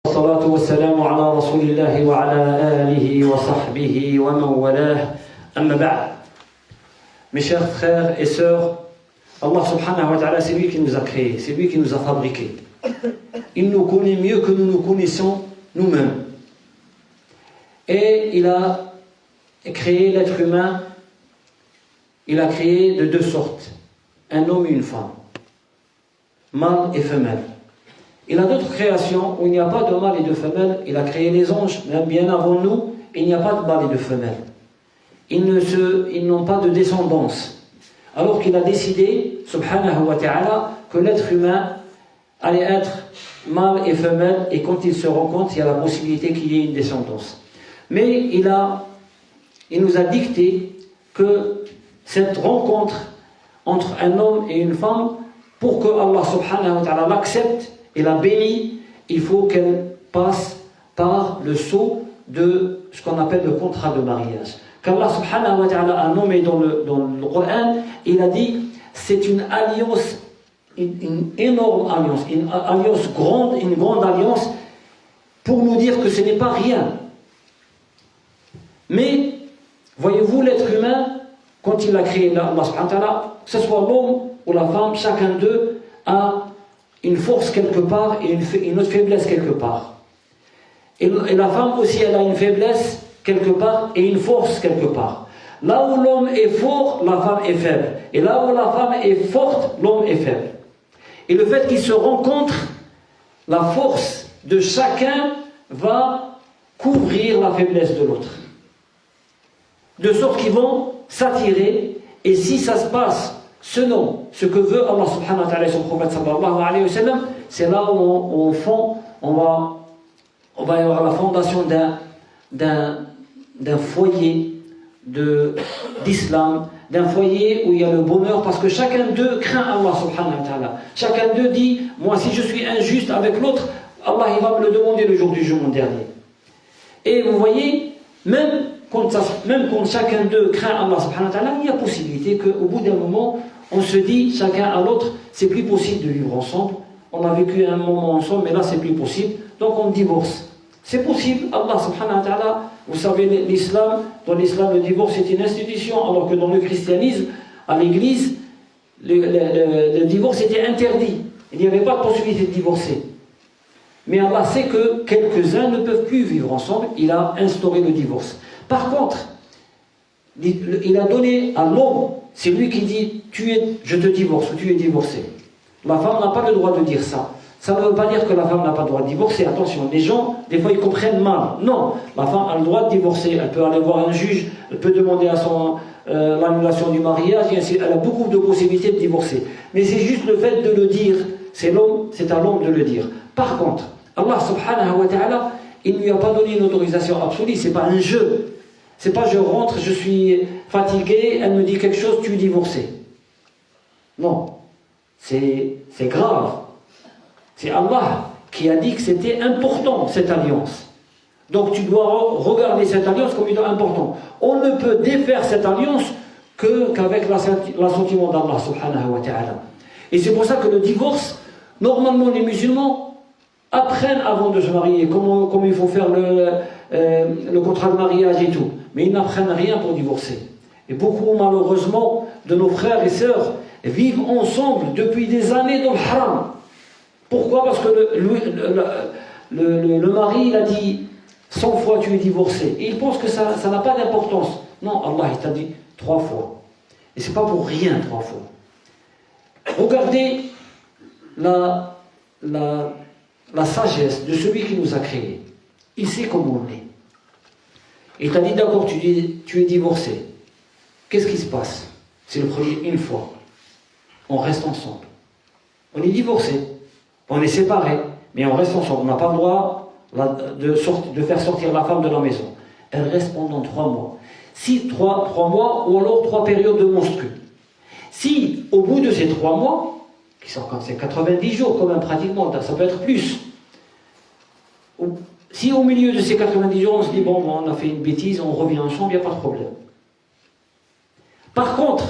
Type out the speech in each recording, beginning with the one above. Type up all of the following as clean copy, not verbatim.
والصلاة والسلام على رسول الله وعلى آله وصحبه ومن والاه أما بعد. Mes chers frères et sœurs, Allah subhanahu wa ta'ala, c'est lui qui nous a créés, c'est lui qui nous a fabriqués. Il nous connaît mieux que nous nous connaissons nous-mêmes. Et il a créé l'être humain, il a créé de deux sortes, un homme et une femme, mâle et femelle. Il a d'autres créations où il n'y a pas de mâle et de femelle. Il a créé les anges, même bien avant nous, il n'y a pas de mâle et de femelle. Ils n'ont pas de descendance. Alors qu'il a décidé, subhanahu wa ta'ala, que l'être humain allait être mâle et femelle, et quand ils se rencontrent, il y a la possibilité qu'il y ait une descendance. Mais il nous a dicté que cette rencontre entre un homme et une femme, pour que Allah subhanahu wa ta'ala l'accepte et la bénit, il faut qu'elle passe par le sceau de ce qu'on appelle le contrat de mariage. Qu'Allah subhanahu wa ta'ala a nommé dans le Coran, il a dit, c'est une alliance, une énorme alliance, une alliance grande, une grande alliance, pour nous dire que ce n'est pas rien. Mais, voyez-vous, l'être humain, quand il a créé Allah subhanahu wa ta'ala, que ce soit l'homme ou la femme, chacun d'eux a une force quelque part et une autre faiblesse quelque part. Et la femme aussi, elle a une faiblesse quelque part et une force quelque part. Là où l'homme est fort, la femme est faible. Et là où la femme est forte, l'homme est faible. Et le fait qu'ils se rencontrent, la force de chacun va couvrir la faiblesse de l'autre. De sorte qu'ils vont s'attirer, et si ça se passe selon ce que veut Allah subhanahu wa ta'ala et son prophète sallallahu alayhi wa sallam, c'est là où on va y avoir la fondation d'un foyer d'islam, d'un foyer où il y a le bonheur, parce que chacun d'eux craint Allah subhanahu wa ta'ala. Chacun d'eux dit, moi si je suis injuste avec l'autre, Allah il va me le demander le jour du jugement dernier. Et vous voyez, même quand chacun d'eux craint Allah subhanahu wa ta'ala, il y a possibilité qu'au bout d'un moment, on se dit chacun à l'autre, c'est plus possible de vivre ensemble. On a vécu un moment ensemble, mais là c'est plus possible. Donc on divorce. C'est possible. Allah subhanahu wa ta'ala, vous savez, dans l'islam, le divorce est une institution, alors que dans le christianisme, à l'église, le divorce était interdit. Il n'y avait pas de possibilité de divorcer. Mais Allah sait que quelques-uns ne peuvent plus vivre ensemble. Il a instauré le divorce. Par contre, il a donné à l'homme, c'est lui qui dit je te divorce ou tu es divorcé. La femme n'a pas le droit de dire ça. Ça ne veut pas dire que la femme n'a pas le droit de divorcer. Attention, les gens, des fois, ils comprennent mal. Non, la femme a le droit de divorcer. Elle peut aller voir un juge, elle peut demander à l'annulation du mariage, elle a beaucoup de possibilités de divorcer. Mais c'est juste le fait de le dire. C'est à l'homme de le dire. Par contre, Allah subhanahu wa ta'ala, il ne lui a pas donné une autorisation absolue. C'est pas un jeu. C'est pas je rentre, je suis fatigué, elle me dit quelque chose, tu es divorcé. Non, c'est grave. C'est Allah qui a dit que c'était important, cette alliance. Donc tu dois regarder cette alliance comme étant importante. On ne peut défaire cette alliance qu'avec l'assentiment d'Allah subhanahu wa ta'ala. Et c'est pour ça que le divorce, normalement les musulmans apprennent avant de se marier comment il faut faire le contrat de mariage et tout. Mais ils n'apprennent rien pour divorcer. Et beaucoup, malheureusement, de nos frères et sœurs vivent ensemble depuis des années dans le haram. Pourquoi? Parce que le mari, il a dit 100 fois tu es divorcé. Et il pense que ça n'a pas d'importance. Non, Allah, il t'a dit 3 fois. Et c'est pas pour rien 3 fois. Regardez la sagesse de celui qui nous a créés. Il sait comment on est. Il t'a dit d'accord, tu es divorcé. Qu'est-ce qui se passe? C'est le premier, une fois. On reste ensemble. On est divorcé. On est séparés. Mais on reste ensemble. On n'a pas le droit de faire sortir la femme de la maison. Elle reste pendant 3 mois. Si 3 mois, ou alors 3 périodes de menstrues. Si, au bout de ces 3 mois, qui sont quand c'est 90 jours, quand même pratiquement, ça peut être plus. Si au milieu de ces 90 jours, on se dit, bon, on a fait une bêtise, on revient ensemble, il n'y a pas de problème. Par contre,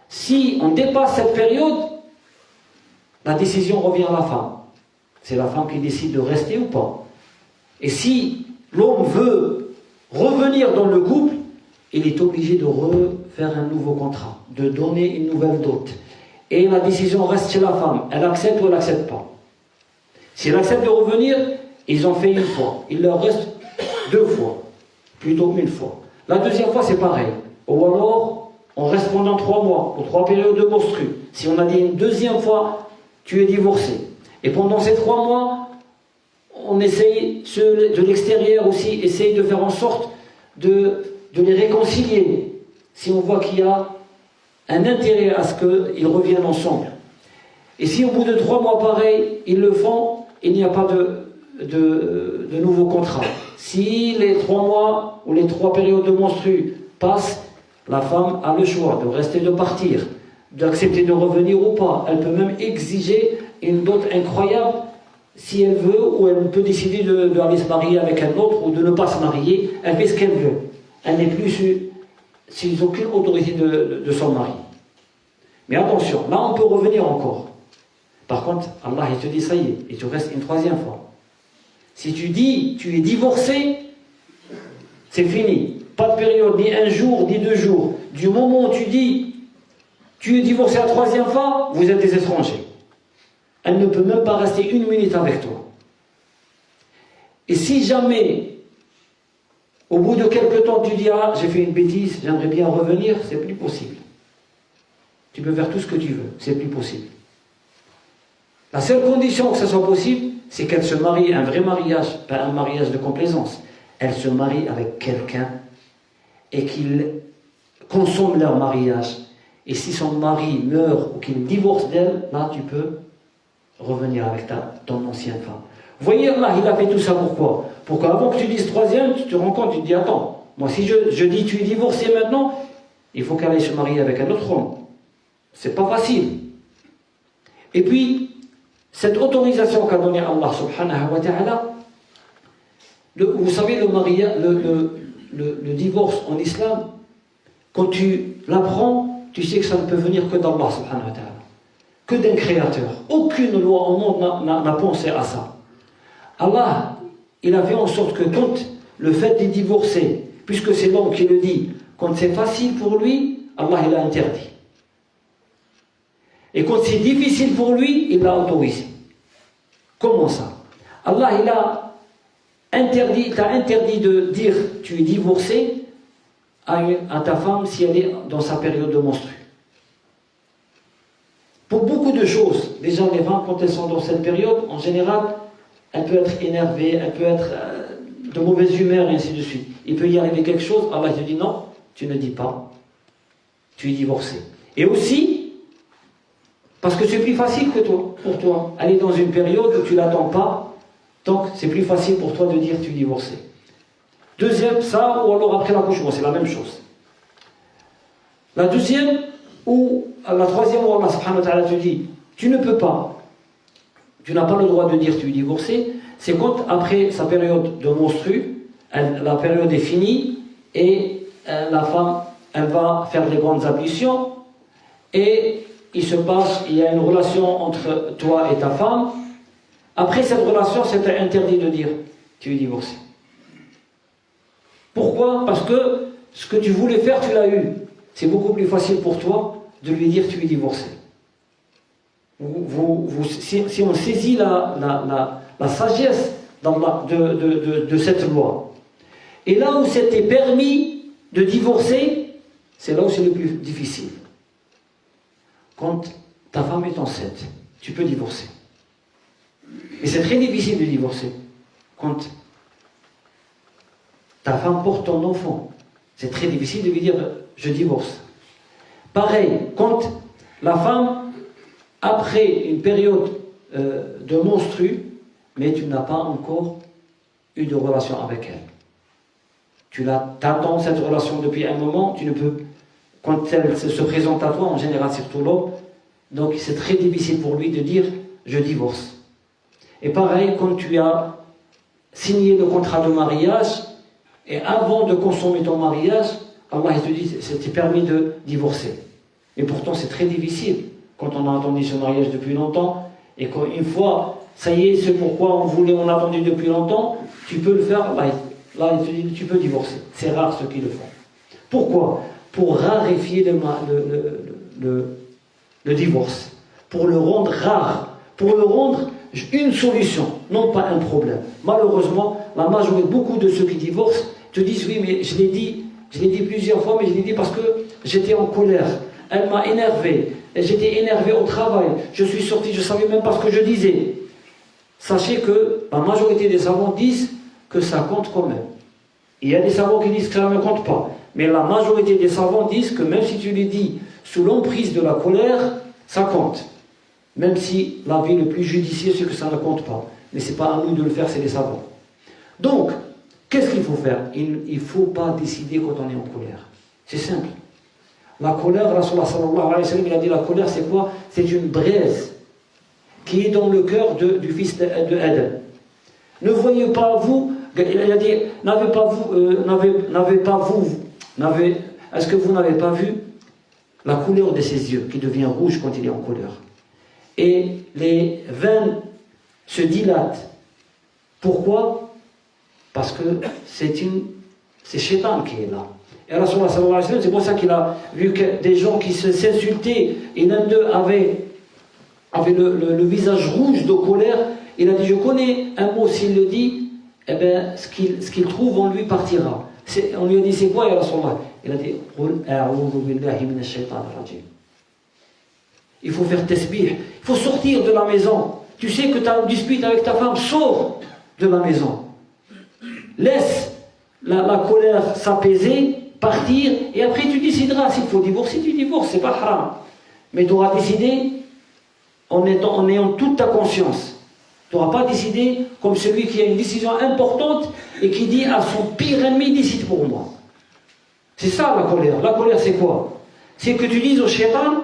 si on dépasse cette période, la décision revient à la femme. C'est la femme qui décide de rester ou pas. Et si l'homme veut revenir dans le couple, il est obligé de refaire un nouveau contrat, de donner une nouvelle dot. Et la décision reste chez la femme. Elle accepte ou elle n'accepte pas. Si elle accepte de revenir, ils ont fait une fois. Il leur reste 2 fois, plutôt une fois. La deuxième fois, c'est pareil. Ou alors, on reste pendant 3 mois, ou 3 périodes de menstrues. Si on a dit une deuxième fois, tu es divorcé. Et pendant ces 3 mois, on essaye, ceux de l'extérieur aussi, essaye de faire en sorte de les réconcilier. Si on voit qu'il y a un intérêt à ce qu'ils reviennent ensemble. Et si au bout de 3 mois pareil, ils le font, il n'y a pas de nouveau contrat. Si les 3 mois ou les 3 périodes de menstrues passent, la femme a le choix de rester, de partir, d'accepter de revenir ou pas. Elle peut même exiger une dot incroyable si elle veut, ou elle peut décider d'aller se marier avec un autre ou de ne pas se marier. Elle fait ce qu'elle veut. Elle n'est plus sous aucune autorité de son mari. Mais attention, là on peut revenir encore. Par contre, Allah il te dit ça y est, il te reste une 3e fois. Si tu dis tu es divorcé, c'est fini. Pas de période, ni 1 jour, ni 2 jours. Du moment où tu dis tu es divorcé la 3e fois, vous êtes des étrangers. Elle ne peut même pas rester 1 minute avec toi. Et si jamais, au bout de quelque temps, tu dis ah, j'ai fait une bêtise, j'aimerais bien revenir, c'est plus possible. Tu peux faire tout ce que tu veux, c'est plus possible. La seule condition que ce soit possible, c'est qu'elle se marie, un vrai mariage, pas un mariage de complaisance. Elle se marie avec quelqu'un et qu'ils consomment leur mariage. Et si son mari meurt ou qu'il divorce d'elle, là tu peux revenir avec ton ancienne femme. Vous voyez, Allah, il a fait tout ça pourquoi? Pour qu'avant que tu dises 3e, tu te rends compte, tu te dis attends, moi si je dis tu es divorcé maintenant, il faut qu'elle aille se marier avec un autre homme. C'est pas facile. Et puis, cette autorisation qu'a donnée Allah subhanahu wa ta'ala, vous savez, le divorce en islam, quand tu l'apprends, tu sais que ça ne peut venir que d'Allah subhanahu wa ta'ala, que d'un créateur. Aucune loi au monde n'a pensé à ça. Allah, il a fait en sorte que quand le fait de divorcer, puisque c'est l'homme qui le dit, quand c'est facile pour lui, Allah il a interdit. Et quand c'est difficile pour lui, il l'a autorisé. Comment ça? Allah il t'a interdit de dire tu es divorcé à ta femme si elle est dans sa période de menstru. Pour beaucoup de choses, déjà les femmes quand elles sont dans cette période, en général, elle peut être énervée, elle peut être de mauvaise humeur et ainsi de suite. Il peut y arriver quelque chose, Allah te dit non, tu ne dis pas, tu es divorcé. Et aussi, parce que c'est plus facile que toi, pour toi. Elle est dans une période où tu ne l'attends pas, donc c'est plus facile pour toi de dire tu es divorcé. Deuxième, ça, ou alors après l'accouchement, c'est la même chose. La deuxième, ou la 3e où Allah subhanahu wa ta'ala te dit tu ne peux pas, tu n'as pas le droit de dire tu es divorcé, c'est quand après sa période de menstru, la période est finie et la femme elle va faire des grandes ablutions et il y a une relation entre toi et ta femme. Après cette relation, c'est interdit de dire tu es divorcé. Pourquoi? Parce que ce que tu voulais faire, tu l'as eu. C'est beaucoup plus facile pour toi de lui dire tu es divorcé. Si on saisit la sagesse de cette loi, et là où c'était permis de divorcer, c'est là où c'est le plus difficile. Quand ta femme est enceinte, tu peux divorcer. Et c'est très difficile de divorcer. Quand ta femme porte ton enfant, c'est très difficile de lui dire je divorce. Pareil, quand la femme, après une période de menstru, mais tu n'as pas encore eu de relation avec elle. Tu attends cette relation depuis un moment, tu ne peux. Quand elle se présente à toi, en général surtout l'homme, donc c'est très difficile pour lui de dire je divorce. Et pareil, quand tu as signé le contrat de mariage, et avant de consommer ton mariage, Allah te dit c'était permis de divorcer. Et pourtant c'est très difficile quand on a attendu ce mariage depuis longtemps et qu'une fois, ça y est, c'est pourquoi on attendait depuis longtemps, tu peux le faire, là il te dit, tu peux divorcer. C'est rare ceux qui le font. Pourquoi? Pour raréfier le divorce, pour le rendre rare, pour le rendre une solution, non pas un problème. Malheureusement, la majorité, beaucoup de ceux qui divorcent te disent oui, mais je l'ai dit plusieurs fois, mais je l'ai dit parce que j'étais en colère, elle m'a énervé, j'étais énervé au travail, je suis sorti, je ne savais même pas ce que je disais. Sachez que la majorité des savants disent que ça compte quand même. Il y a des savants qui disent que ça ne compte pas, mais la majorité des savants disent que même si tu les dis sous l'emprise de la colère, ça compte. Même si l'avis le plus judicieux, c'est que ça ne compte pas. Mais ce n'est pas à nous de le faire, c'est les savants. Donc, qu'est-ce qu'il faut faire? Il ne faut pas décider quand on est en colère. C'est simple. La colère, Rasulullah sallallahu alayhi wa sallam, il a dit la colère, c'est quoi? C'est une braise qui est dans le cœur du fils d'Adam. Ne voyez pas vous, il a dit, est-ce que vous n'avez pas vu la couleur de ses yeux qui devient rouge quand il est en colère? Et les veines se dilatent. Pourquoi? Parce que c'est Shaitan qui est là. Et Rasulullah sallallahu alayhi wa sallam, c'est pour ça qu'il a vu que des gens qui s'insultaient, et l'un d'eux avait le visage rouge de colère. Il a dit, je connais un mot, s'il le dit, eh bien, ce qu'il trouve en lui partira. On lui a dit, c'est quoi, ya Rasulullah? Il a dit, il faut faire tasbih, il faut sortir de la maison. Tu sais que tu as une dispute avec ta femme, sors de la maison. Laisse la colère s'apaiser, partir, et après tu décideras. S'il faut divorcer, tu divorces, c'est pas haram. Mais tu auras décidé en ayant toute ta conscience. Tu n'auras pas décidé comme celui qui a une décision importante et qui dit à son pire ennemi, décide pour moi. C'est ça la colère. La colère, c'est quoi? C'est que tu dises au shaitan,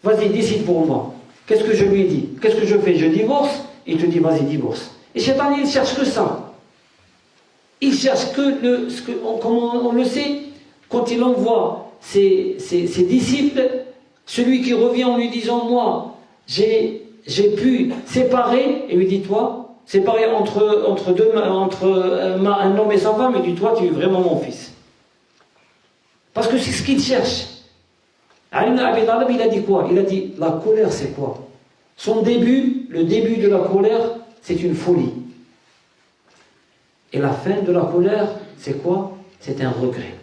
vas-y, décide pour moi. Qu'est-ce que je lui ai dit? Qu'est-ce que je fais? Je divorce? Il te dit, vas-y, divorce. Et shaitan, il ne cherche que ça. Il cherche comme on le sait, quand il envoie ses disciples, celui qui revient en lui disant, moi, j'ai pu séparer, et lui dit, toi, séparer entre un homme et sa femme, et dit, toi, tu es vraiment mon fils. Parce que c'est ce qu'il cherche. Ali ibn Abi Talib, il a dit quoi? Il a dit, la colère, c'est quoi? Le début de la colère, c'est une folie. Et la fin de la colère, c'est quoi? C'est un regret.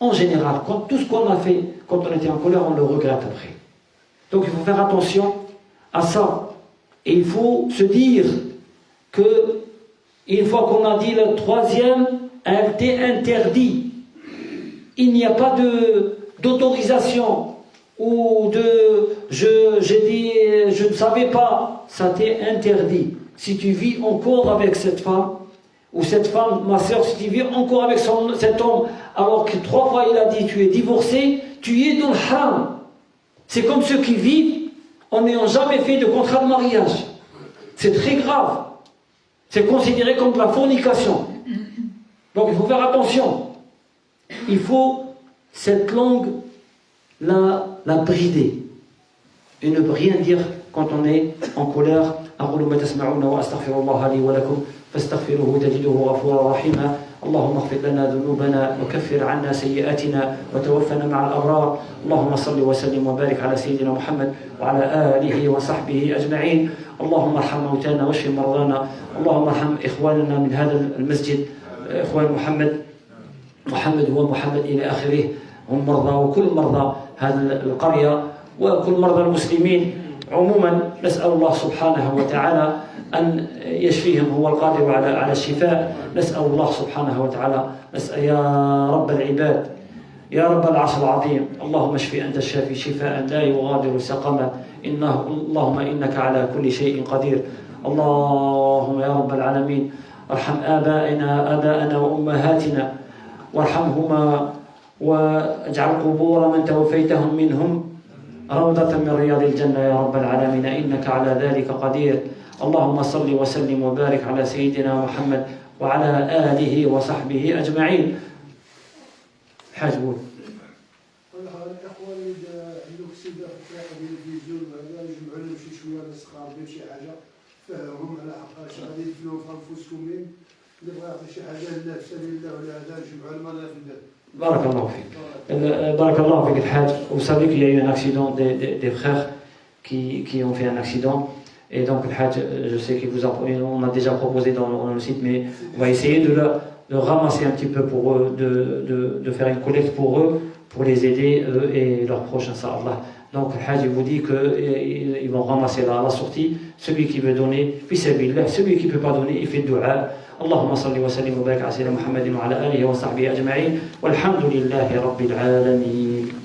En général, tout ce qu'on a fait quand on était en colère, on le regrette après. Donc il faut faire attention à ça. Et il faut se dire que, une fois qu'on a dit le troisième, elle était interdit. Il n'y a pas d'autorisation ou j'ai dit je ne savais pas, ça t'est interdit. Si tu vis encore avec cette femme, ou cette femme, ma soeur, si tu vis encore avec cet homme, alors que 3 fois il a dit tu es divorcé, tu es dans le haram. C'est comme ceux qui vivent en n'ayant jamais fait de contrat de mariage. C'est très grave. C'est considéré comme de la fornication. Donc il faut faire attention. Il faut cette langue la brider et ne rien dire quand on est en colère. أقول ما تسمعون وأستغفر الله لي ولكم فاستغفروه تجدوه غفورا رحيما. اللهم اغفر لنا ذنوبنا وكفر عنا سيئاتنا وتوفنا مع الأبرار. اللهم صل وسلم وبارك على سيدنا محمد وعلى آله وصحبه أجمعين. اللهم ارحم موتانا واشف مرضانا. اللهم ارحم إخواننا من هذا المسجد، إخوان محمد هو محمد إلى آخره، هم مرضى وكل مرضى هذه القرية وكل مرضى المسلمين عموما. نسأل الله سبحانه وتعالى أن يشفيهم، هو القادر على الشفاء. نسأل الله سبحانه وتعالى، نسأل يا رب العباد، يا رب العرش العظيم، اللهم اشف أنت الشافي شفاء لا يغادر سقما. اللهم إنك على كل شيء قدير. اللهم يا رب العالمين ارحم آباءنا وأمهاتنا وارحمهما واجعل قبور من توفيتهم منهم روضة من رياض الجنة يا رب العالمين، إنك على ذلك قدير. اللهم صل وسلم وبارك على سيدنا محمد وعلى آله وصحبه أجمعين. حاج بول. Barakallahu fik. Barakallahu fik al-Hajj. Vous savez qu'il y a eu un accident des frères qui ont fait un accident. Et donc, le Hajj, je sais qu'on a déjà proposé dans le site, mais on va essayer de ramasser un petit peu pour eux, de faire une collecte pour eux, pour les aider, eux et leurs proches, inshallah. Donc, le Hajj, il vous dit qu'ils vont ramasser la sortie. Celui qui veut donner, fi sabilillah, celui qui ne peut pas donner, il fait dua. اللهم صل وسلم وبارك على سيدنا محمد وعلى آله وصحبه أجمعين والحمد لله رب العالمين.